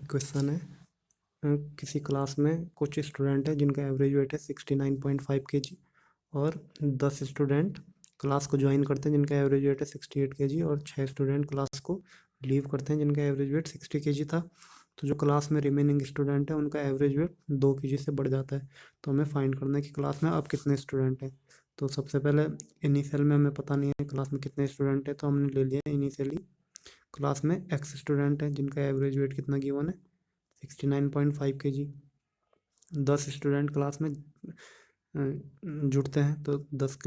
Question है किसी class में कुछ स्टूडेंट है जिनका एवरेज वेट है 69.5 kg और 10 स्टूडेंट क्लास को ज्वाइन करते हैं जिनका एवरेज वेट है 68 kg और 6 स्टूडेंट क्लास को लीव करते हैं जिनका एवरेज वेट 60 kg था। तो जो क्लास में रिमेनिंग स्टूडेंट है उनका एवरेज वेट 2 kg से बढ़ जाता है। तो हमें फाइंड करना है कि क्लास में अब कितने स्टूडेंट हैं। तो सबसे पहले इनिशियल में हमें पता नहीं है क्लास में कितने स्टूडेंट है, तो हमने ले लिया इनिशियली क्लास में एक्स स्टूडेंट है जिनका एवरेज वेट कितना गिवन है 69.5 kg। 10 स्टूडेंट क्लास में जुड़ते हैं तो 10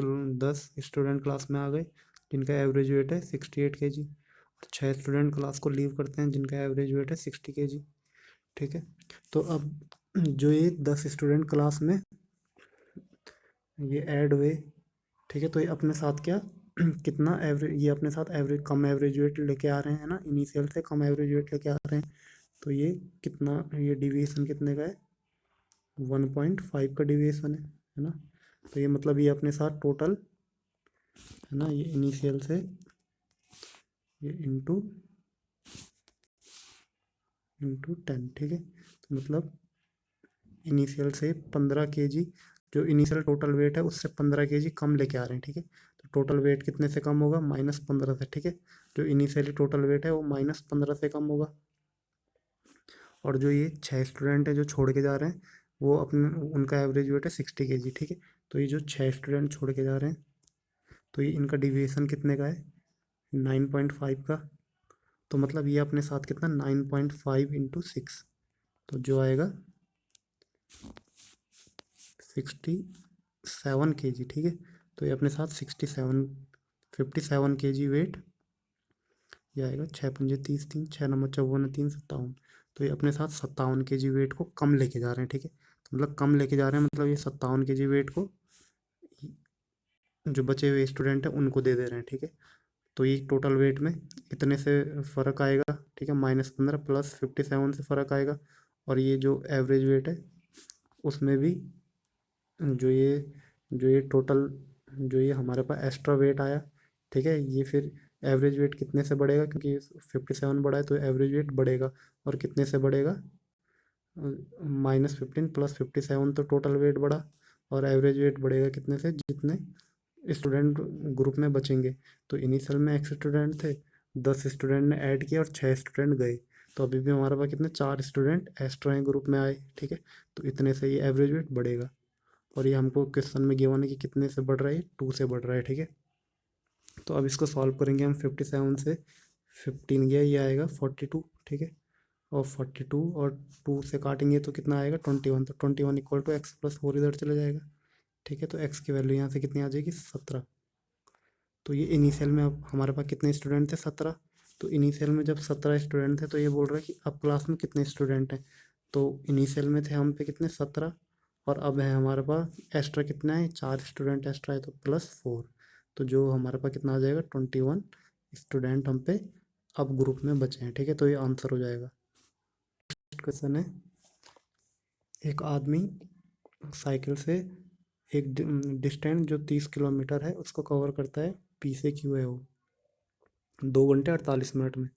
स्टूडेंट क्लास में आ गए जिनका एवरेज वेट है 68 kg और 6 स्टूडेंट क्लास को लीव करते हैं जिनका एवरेज वेट है 60 kg। ठीक है, तो अब जो ये 10 स्टूडेंट क्लास में ये ऐड हुए, ठीक है, तो ये अपने साथ क्या कितना एवरेज, ये अपने साथ एवरेज कम एवरेज वेट लेके आ रहे हैं ना, इनिशियल से कम एवरेज वेट लेके आ रहे हैं। तो ये कितना, ये डिविएशन कितने का है 1.5 का डिविएशन है ना। तो ये मतलब ये अपने साथ टोटल है ना, ये इनिशियल से ये इंटू 10, ठीक है। तो मतलब इनिशियल से 15 kg, जो इनिशियल टोटल वेट है उससे 15 kg कम लेके आ रहे हैं। ठीक है, तो टोटल वेट कितने से कम होगा -15 से। ठीक है, जो इनिशियली टोटल वेट है वो -15 से कम होगा। और जो ये 6 स्टूडेंट है जो छोड़ के जा रहे हैं वो अपने उनका एवरेज वेट है 60 kg। ठीक है, तो ये जो 6 स्टूडेंट छोड़ के जा रहे हैं तो ये इनका डिविएशन कितने का है 9.5 का। तो मतलब ये अपने साथ कितना 9.5 इंटू 6, तो जो आएगा 67 kg। ठीक है, तो ये अपने साथ 57 kg वेट, ये आएगा 6×5 = 30, 3 6 9 54 3 57। तो ये अपने साथ 57 kg वेट को कम लेके जा रहे हैं। ठीक है, तो मतलब कम लेके जा रहे हैं मतलब ये 57 kg वेट को जो बचे हुए स्टूडेंट हैं उनको दे दे रहे हैं। ठीक है, तो ये टोटल वेट में इतने से फ़र्क आएगा। ठीक है, -15 प्लस 57 से फ़र्क आएगा। और ये जो एवरेज वेट है उसमें भी जो ये टोटल जो ये हमारे पास एक्स्ट्रा वेट आया, ठीक है, ये फिर एवरेज वेट कितने से बढ़ेगा क्योंकि 57 बढ़ा है तो एवरेज वेट बढ़ेगा। और कितने से बढ़ेगा -15 प्लस 57, तो टोटल वेट बढ़ा और एवरेज वेट बढ़ेगा कितने से, जितने स्टूडेंट ग्रुप में बचेंगे। तो इनिशियल में एक्स स्टूडेंट थे, 10 स्टूडेंट ने ऐड किया और 6 स्टूडेंट गए, तो अभी भी हमारे पास कितने 4 स्टूडेंट एक्स्ट्रा हैं ग्रुप में आए। ठीक है, तो इतने से ये एवरेज वेट बढ़ेगा। और ये हमको क्वेश्चन में गिवन है कि कितने से बढ़ रहा है, 2 से बढ़ रहा है। ठीक है, तो अब इसको सॉल्व करेंगे हम। 57 से 15 गया, ये आएगा 42। ठीक है, और 42 और 2 से काटेंगे तो कितना आएगा 21, तो 21 = x+4 इधर चले जाएगा। ठीक है, तो x की वैल्यू यहाँ से कितनी आ जाएगी 17। तो ये इनिशियल में अब हमारे पास कितने स्टूडेंट थे 17। तो इनिशियल में जब 17 स्टूडेंट थे तो ये बोल रहा है कि अब क्लास में कितने स्टूडेंट हैं। तो इनिशियल में थे हम पे कितने 17 और अब है हमारे पास एक्स्ट्रा कितना है 4 स्टूडेंट एक्स्ट्रा है तो +4। तो जो हमारे पास कितना आ जाएगा 21 स्टूडेंट हम पे अब ग्रुप में बचे हैं। ठीक है, तो ये आंसर हो जाएगा। क्वेश्चन है, एक आदमी साइकिल से एक डिस्टेंस जो 30 किलोमीटर है उसको कवर करता है, पी से क्यू है वो 2 घंटे 48 मिनट में।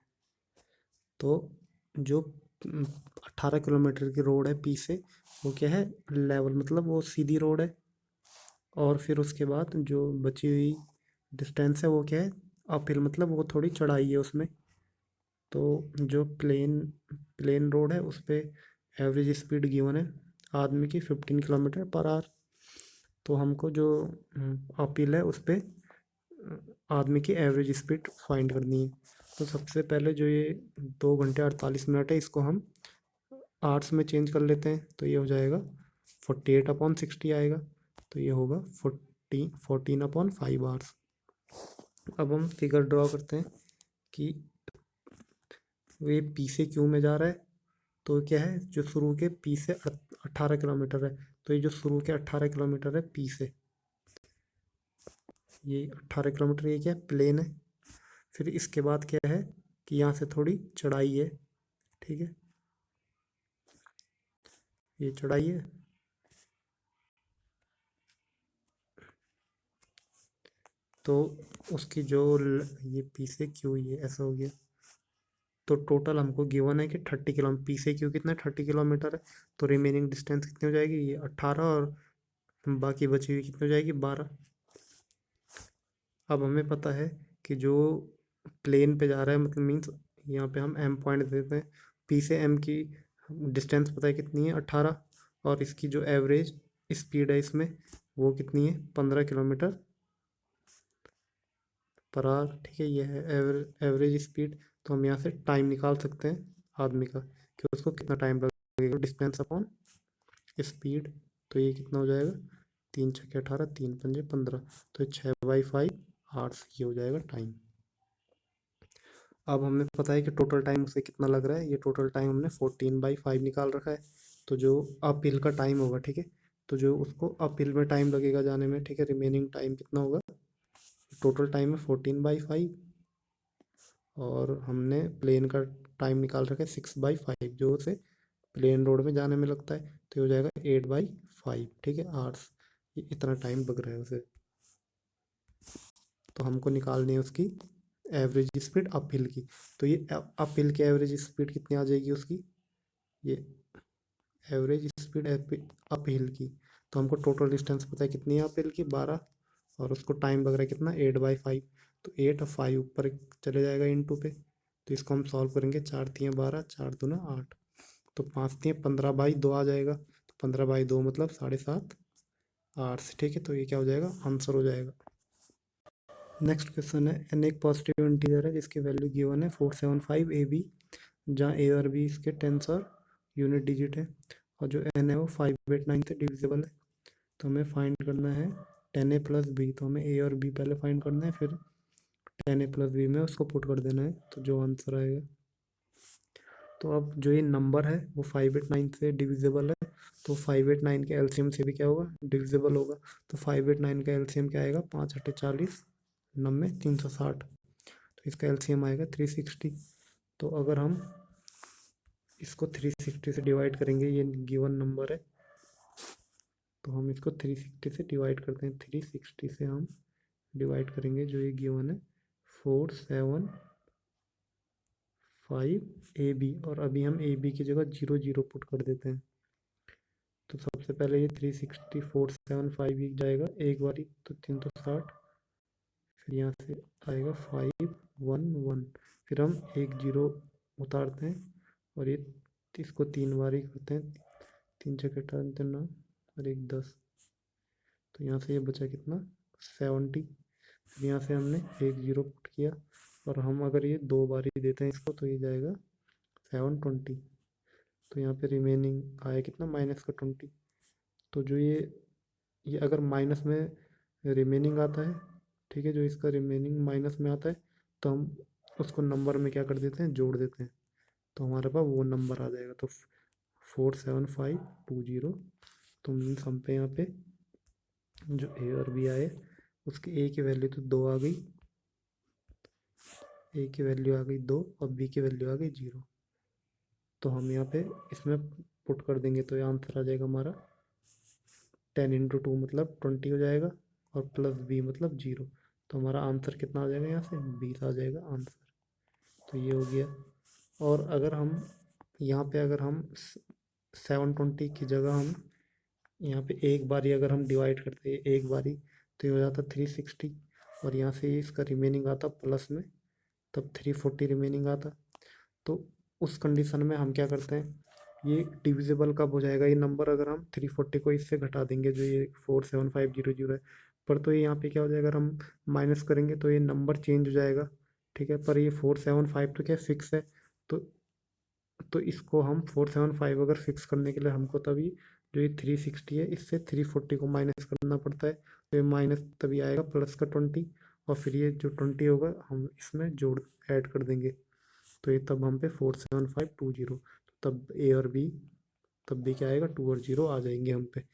तो जो 18 किलोमीटर की रोड है पी से, वो क्या है लेवल, मतलब वो सीधी रोड है। और फिर उसके बाद जो बची हुई डिस्टेंस है वो क्या है अपहिल, मतलब वो थोड़ी चढ़ाई है उसमें। तो जो प्लेन रोड है उस पर एवरेज स्पीड गिवन है आदमी की 15 किलोमीटर पर आवर। तो हमको जो अपहिल है उस पर आदमी की एवरेज स्पीड फाइंड करनी है। तो सबसे पहले जो ये 2 घंटे 48 मिनट है इसको हम आर्ट्स में चेंज कर लेते हैं, तो ये हो जाएगा 48/60 आएगा। तो ये होगा 14/5 आवर्स। अब हम फिगर ड्रॉ करते हैं कि वे पी से क्यू में जा रहा है। तो क्या है जो शुरू के पी से 18 किलोमीटर है, तो ये जो शुरू के 18 किलोमीटर है पी से, ये 18 किलोमीटर, ये क्या है प्लेन है। फिर इसके बाद क्या है कि यहाँ से थोड़ी चढ़ाई है। ठीक है, ये चढ़ाई है। तो उसकी जो ये पी से क्यू, ये ऐसा हो गया। तो टोटल हमको गिवन है कि 30 किलोमीटर, पी से क्यू कितना 30 किलोमीटर है, तो रिमेनिंग डिस्टेंस कितनी हो जाएगी, ये 18, और बाकी बची हुई कितनी हो जाएगी, 12। अब हमें पता है कि जो प्लेन पे जा रहा है, मतलब मीन्स यहाँ पे हम एम पॉइंट देते हैं, पी से एम की डिस्टेंस पता है कितनी है, 18, और इसकी जो एवरेज स्पीड है इसमें वो कितनी है, 15 किलोमीटर पर आवर। ठीक है, ये है एवरेज स्पीड। तो हम यहाँ से टाइम निकाल सकते हैं आदमी का, कि उसको कितना टाइम लगेगा, डिस्टेंस अपॉन स्पीड। तो ये कितना हो जाएगा, 3 × 6 = 18, 3 × 5 = 15, तो 6/5 आवर्स ये हो जाएगा टाइम। अब हमें पता है कि टोटल टाइम उसे कितना लग रहा है, ये टोटल टाइम हमने 14/5 निकाल रखा है। तो जो अप हिल का टाइम होगा, ठीक है, तो जो उसको अप हिल में टाइम लगेगा जाने में, ठीक है, रिमेनिंग टाइम कितना होगा, टोटल टाइम है 14/5, और हमने प्लेन का टाइम निकाल रखा है 6/5, जो उसे प्लेन रोड में जाने में लगता है, तो ये हो जाएगा 8/5, ठीक है, आवर्स। ये इतना टाइम लग रहा है उसे। तो हमको निकालनी है उसकी एवरेज स्पीड अप हिल की। तो ये अप हिल की एवरेज स्पीड कितनी आ जाएगी उसकी, ये एवरेज स्पीड अप हिल की। तो हमको टोटल डिस्टेंस पता है कितनी है अप हिल की, 12, और उसको टाइम लग रहा है कितना, 8/5। तो 8 और 5 ऊपर चले जाएगा इंटू पे, तो इसको हम सॉल्व करेंगे, 4×3 = 12, 4×2 = 8, तो 5×3 = 15/2 आ जाएगा। तो 15/2 मतलब 7.5 आवर्स, ठीक है। तो ये क्या हो जाएगा, आंसर हो जाएगा। नेक्स्ट क्वेश्चन है, एन एक पॉजिटिव इंटीजर है जिसकी वैल्यू गिवन है 475 AB, जहाँ ए और बी इसके टेंस और यूनिट डिजिट है, और जो एन है वो 589 से डिविजिबल है। तो हमें फाइंड करना है 10A + B। तो हमें ए और बी पहले फाइंड करना है, फिर 10A + B में उसको पुट कर देना है, तो जो आंसर आएगा। तो अब जो ये नंबर है वो 589 से डिविजिबल है, तो 589 के एलसीएम से भी क्या होगा, डिविजिबल होगा। तो 589 का एलसीएम क्या आएगा, 5×8 = 40, 90, 360, तो इसका एलसीएम आएगा 360। तो अगर हम इसको 360 से डिवाइड करेंगे, ये गिवन नंबर है, तो हम इसको 360 से डिवाइड करते हैं, 360 से हम डिवाइड करेंगे, जो ये गिवन है 475AB, और अभी हम ए बी की जगह 0 0 पुट कर देते हैं। तो सबसे पहले ये 360 475 जाएगा एक बारी, तो 360, फिर यहाँ से आएगा 511, फिर हम एक 0 उतारते हैं, और ये इसको 3 बारी करते हैं, 3×6 = 9, और एक 10, तो यहाँ से ये बचा कितना, 70। फिर यहाँ से हमने एक 0 पुट किया, और हम अगर ये 2 बारी देते हैं इसको, तो ये जाएगा 720। तो यहाँ पे रिमेनिंग आया कितना, -20। तो जो ये अगर माइनस में रिमेनिंग आता है, ठीक है, जो इसका रिमेनिंग माइनस में आता है, तो हम उसको नंबर में क्या कर देते हैं, जोड़ देते हैं, तो हमारे पास वो नंबर आ जाएगा। तो 47520, तो मीन्स हम पे यहाँ पे जो ए और बी आए, उसकी ए की वैल्यू तो 2 आ गई, ए की वैल्यू आ गई 2, और बी की वैल्यू आ गई 0। तो हम यहाँ पे इसमें पुट कर देंगे, तो ये आंसर आ जाएगा हमारा 10 × 2 मतलब 20 हो जाएगा, और प्लस बी मतलब 0। तो हमारा आंसर कितना आ जाएगा, यहाँ से 20 आ जाएगा आंसर। तो ये हो गया। और अगर हम यहाँ पे अगर हम 720 की जगह हम यहाँ पे एक बारी अगर हम डिवाइड करते हैं, एक बारी, तो ये हो जाता 360, और यहाँ से इसका रिमेनिंग आता प्लस में, तब 340 रिमेनिंग आता। तो उस कंडीशन में हम क्या करते हैं, ये डिविजिबल कब हो जाएगा ये नंबर, अगर हम 340 को इससे घटा देंगे, जो ये 47500 है, पर तो ये यहाँ पे क्या हो जाएगा, अगर हम माइनस करेंगे तो ये नंबर चेंज हो जाएगा, ठीक है। पर ये 475 तो क्या फिक्स है, तो इसको हम 475 अगर फिक्स करने के लिए हमको तभी जो ये 360 है इससे 340 को माइनस करना पड़ता है, तो ये माइनस तभी आएगा प्लस का 20, और फिर ये जो 20 होगा हम इसमें जोड़ ऐड कर देंगे, तो ये तब हम पे 47520, तब ए और बी, तब भी क्या आएगा 2 और 0 आ जाएंगे हम पे।